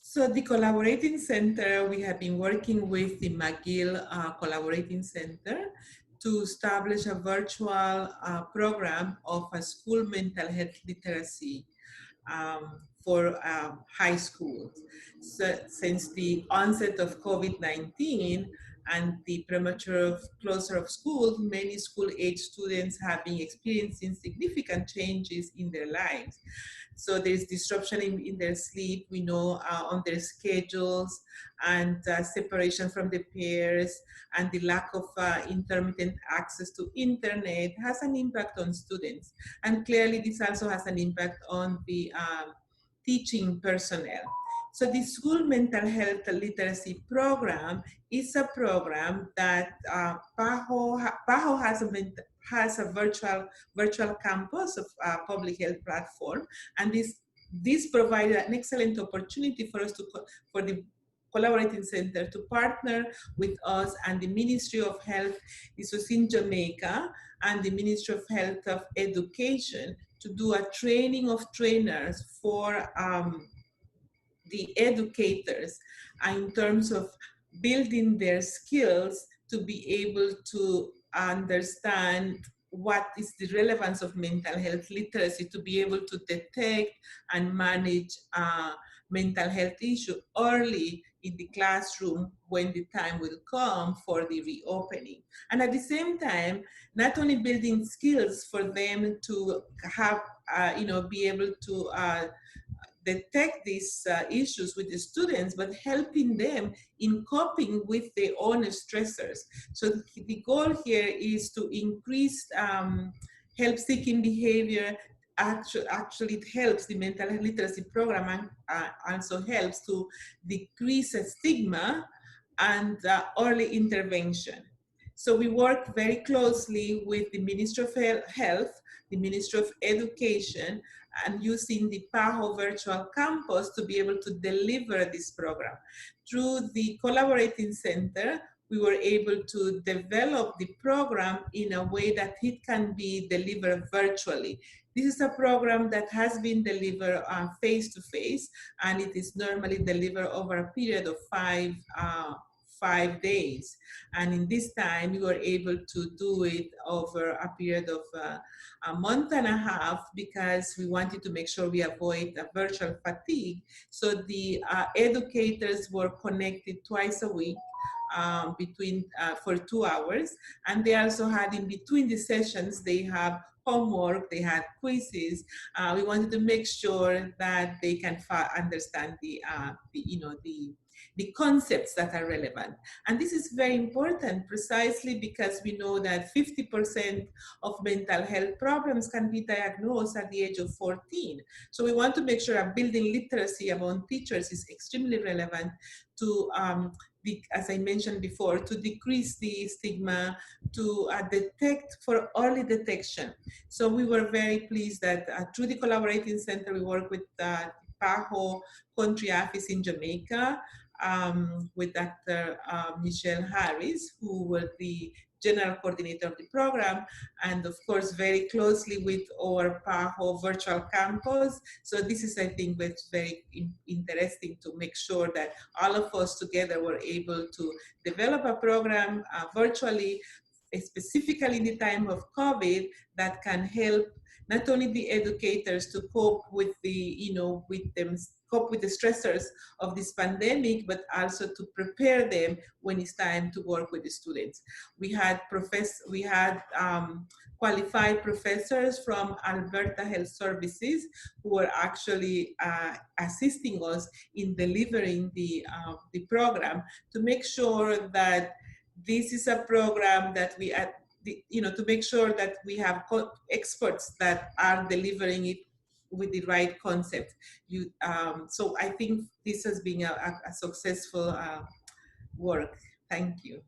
So the Collaborating Center, we have been working with the McGill Collaborating Center to establish a virtual program of a school mental health literacy for high schools. So, since the onset of COVID-19 and the premature closure of schools, many school-age students have been experiencing significant changes in their lives. So there's disruption in their sleep, we know, on their schedules, and separation from the peers, and the lack of intermittent access to internet has an impact on students. And clearly this also has an impact on the teaching personnel. So the school mental health literacy program is a program that PAHO has a virtual campus of public health platform, and this provided an excellent opportunity for us for the Collaborating Center to partner with us and the Ministry of Health. This was in Jamaica, and the Ministry of Health of Education, to do a training of trainers for the educators in terms of building their skills to be able to understand what is the relevance of mental health literacy, to be able to detect and manage mental health issue early in the classroom when the time will come for the reopening. And at the same time, not only building skills for them to have, be able to detect these issues with the students, but helping them in coping with their own stressors. So the goal here is to increase help-seeking behavior. Actually, it helps the mental health literacy program, and also helps to decrease stigma and early intervention. So we work very closely with the Ministry of Health, the Ministry of Education, and using the PAHO virtual campus to be able to deliver this program. Through the Collaborating Center, we were able to develop the program in a way that it can be delivered virtually. This is a program that has been delivered face-to-face, and it is normally delivered over a period of 5 days. And in this time, we were able to do it over a period of a month and a half, because we wanted to make sure we avoid virtual fatigue. So the educators were connected twice a week for 2 hours. And they also had, in between the sessions, they have homework, they had quizzes. We wanted to make sure that they can understand the concepts that are relevant. And this is very important precisely because we know that 50% of mental health problems can be diagnosed at the age of 14. So we want to make sure that building literacy among teachers is extremely relevant to, as I mentioned before, to decrease the stigma, to detect for early detection. So we were very pleased that through the Collaborating Center, we work with PAHO country office in Jamaica, with Dr. Michelle Harris, who was the general coordinator of the program, and of course very closely with our PAHO virtual campus. So this is, I think, what's very interesting, to make sure that all of us together were able to develop a program virtually, specifically in the time of COVID, that can help not only the educators to cope with cope with the stressors of this pandemic, but also to prepare them when it's time to work with the students. We had qualified professors from Alberta Health Services who were actually assisting us in delivering the program, to make sure that this is a program that to make sure that we have experts that are delivering it with the right concept. So I think this has been a successful work. Thank you.